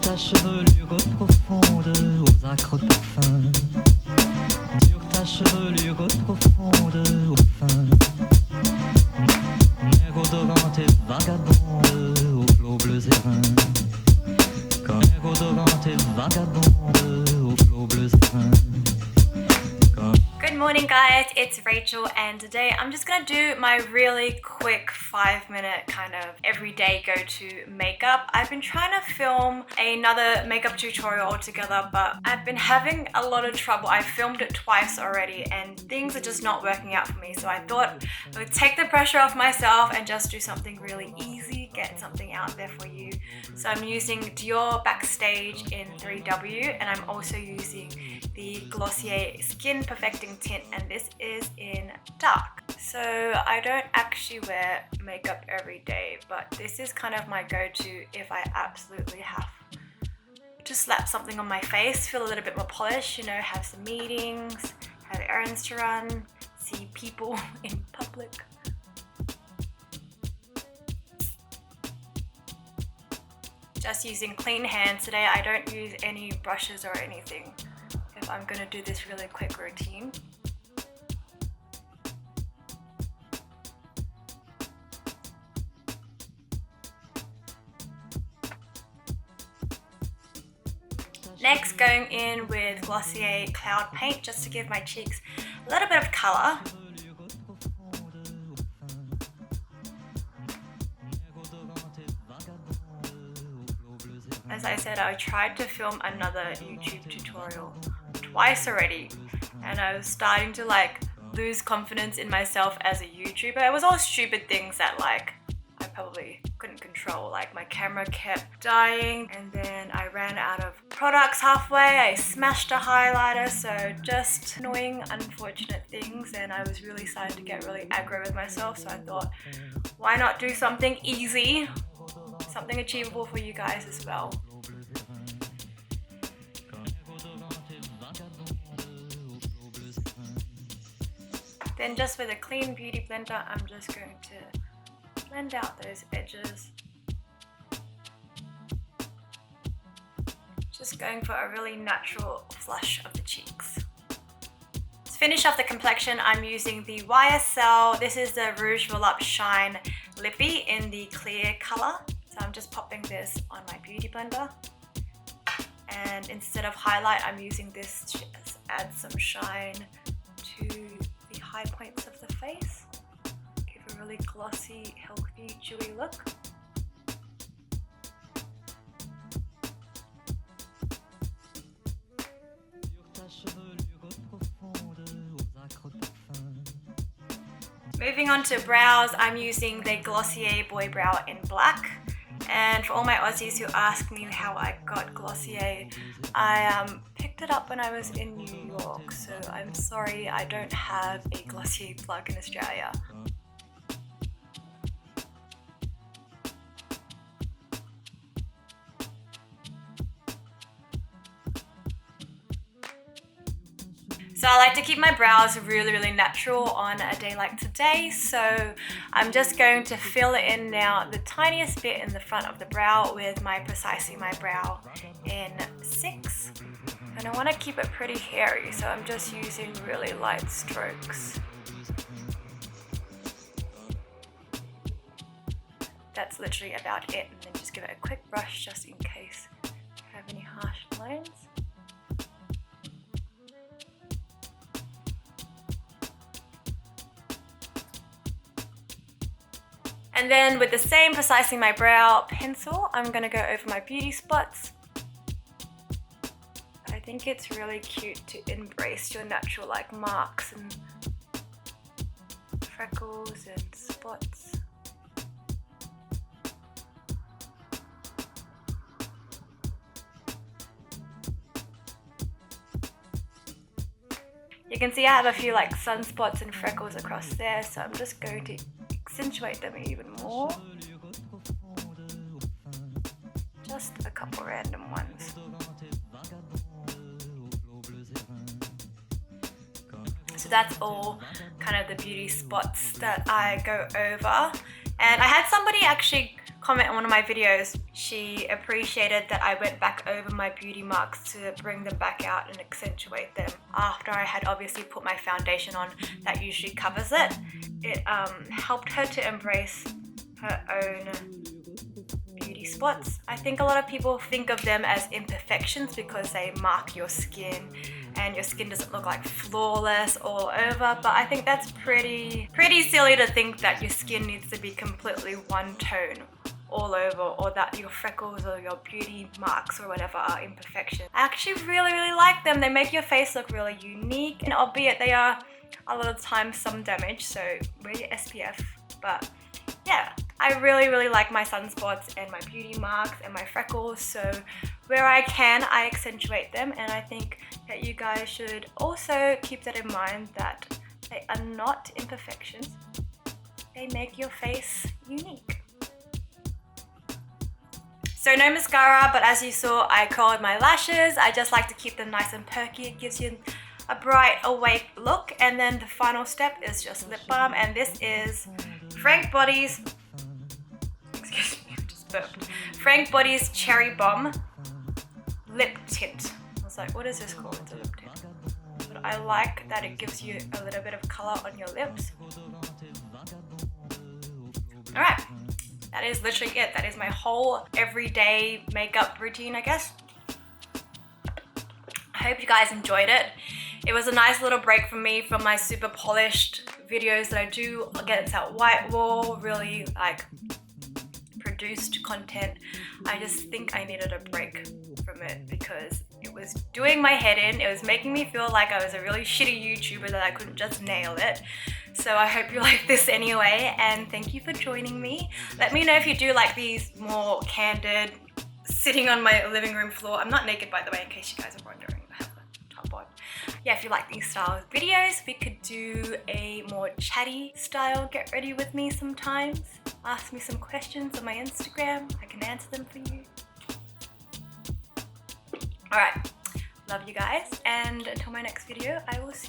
ta chevelure profonde aux acres parfums. Sur ta chevelure profonde aux fins. Mer odorante et vagabonde aux flots bleus et bruns. Comme mer odorante et vagabonde aux flots bleus et bruns. Good morning guys, it's Rachel and today I'm just gonna do my really quick 5-minute kind of everyday go-to makeup. I've been trying to film another makeup tutorial altogether, but I've been having a lot of trouble. I've filmed it twice already and things are just not working out for me, so I thought I would take the pressure off myself and just do something really easy, get something out there for you. So I'm using Dior Backstage in 3W and I'm also using the Glossier Skin Perfecting Tint, and this is in dark. So I don't actually wear makeup every day, but this is kind of my go-to if I absolutely have to slap something on my face, feel a little bit more polished, you know, have some meetings, have errands to run, see people in public. Just using clean hands today. I don't use any brushes or anything if I'm gonna do this really quick routine. Next, going in with Glossier Cloud Paint just to give my cheeks a little bit of colour. As I said, I tried to film another YouTube tutorial twice already and I was starting to like lose confidence in myself as a YouTuber. It was all stupid things that like I probably couldn't control, like my camera kept dying and then I ran out of products halfway, I smashed a highlighter, so just annoying, unfortunate things, and I was really starting to get really aggro with myself, so I thought, why not do something easy, something achievable for you guys as well. Then just with a clean beauty blender, I'm just going to blend out those edges. Just going for a really natural flush of the cheeks. To finish off the complexion, I'm using the YSL. This is the Rouge Volupté Shine Lippy in the clear color. So I'm just popping this on my beauty blender. And instead of highlight, I'm using this to just add some shine to the high points of the face. Give a really glossy, healthy, dewy look. Moving on to brows, I'm using the Glossier Boy Brow in black. And for all my Aussies who ask me how I got Glossier, I picked it up when I was in New York, so I'm sorry I don't have a Glossier plug in Australia. So I like to keep my brows really natural on a day like today, so I'm just going to fill it in now the tiniest bit in the front of the brow with my Precisely My Brow in 6. And I want to keep it pretty hairy, so I'm just using really light strokes. That's literally about it, and then just give it a quick brush just in case you have any harsh lines. And then with the same Precisely My Brow pencil, I'm going to go over my beauty spots. I think it's really cute to embrace your natural like marks and freckles and spots. You can see I have a few like sunspots and freckles across there, so I'm just going to accentuate them even more. Just a couple random ones. So that's all kind of the beauty spots that I go over. And I had somebody actually comment on one of my videos. She appreciated that I went back over my beauty marks to bring them back out and accentuate them after I had obviously put my foundation on that usually covers it. It helped her to embrace her own beauty spots. I think a lot of people think of them as imperfections because they mark your skin and your skin doesn't look like flawless all over, but I think that's pretty silly to think that your skin needs to be completely one tone all over, or that your freckles or your beauty marks or whatever are imperfections. I actually really like them. They make your face look really unique, and albeit they are a lot of times some damage, so wear your SPF. But yeah, I really like my sunspots and my beauty marks and my freckles, so where I can, I accentuate them, and I think that you guys should also keep that in mind, that they are not imperfections. They make your face unique. So no mascara, but as you saw, I curled my lashes. I just like to keep them nice and perky. It gives you a bright, awake look. And then the final step is just lip balm, and this is Frank Body's, excuse me, I just burped. Frank Body's Cherry Bomb Lip Tint. I was like, what is this called? It's a lip tint. But I like that it gives you a little bit of color on your lips. Alright, that is literally it. That is my whole everyday makeup routine, I guess. I hope you guys enjoyed it. It was a nice little break for me from my super polished videos that I do against that white wall, really like produced content. I just think I needed a break from it because it was doing my head in. It was making me feel like I was a really shitty YouTuber that I couldn't just nail it. So I hope you like this anyway, and thank you for joining me. Let me know if you do like these more candid, sitting on my living room floor. I'm not naked, by the way, in case you guys are wondering. I have a top on. Yeah, if you like these style of videos, we could do a more chatty style get ready with me sometimes. Ask me some questions on my Instagram. I can answer them for you. Alright, love you guys, and until my next video, I will see you